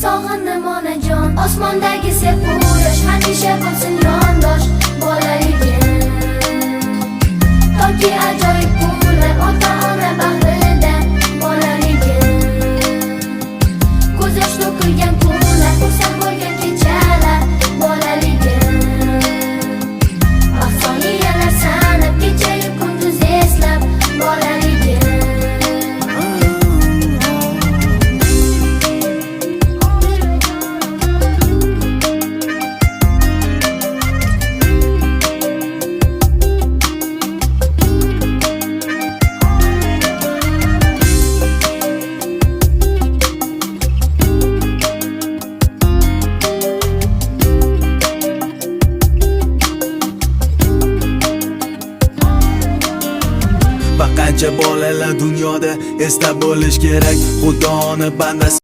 sog'indim onajon, osmondagi sepu yosh hamisha bo'lsin yondosh bolaligim. Toki ajoyib kunlar ota-ona bag'rida bolaligim. Ko'z yosh to'kilgan kunlar, xursand bo'lgan kechalar bolaligim. Soniyalar sanab kechayu kunduz eslab bolaligim. Qancha bolalar dunyoda eslab bo'lish kerak, Xudoni bandasi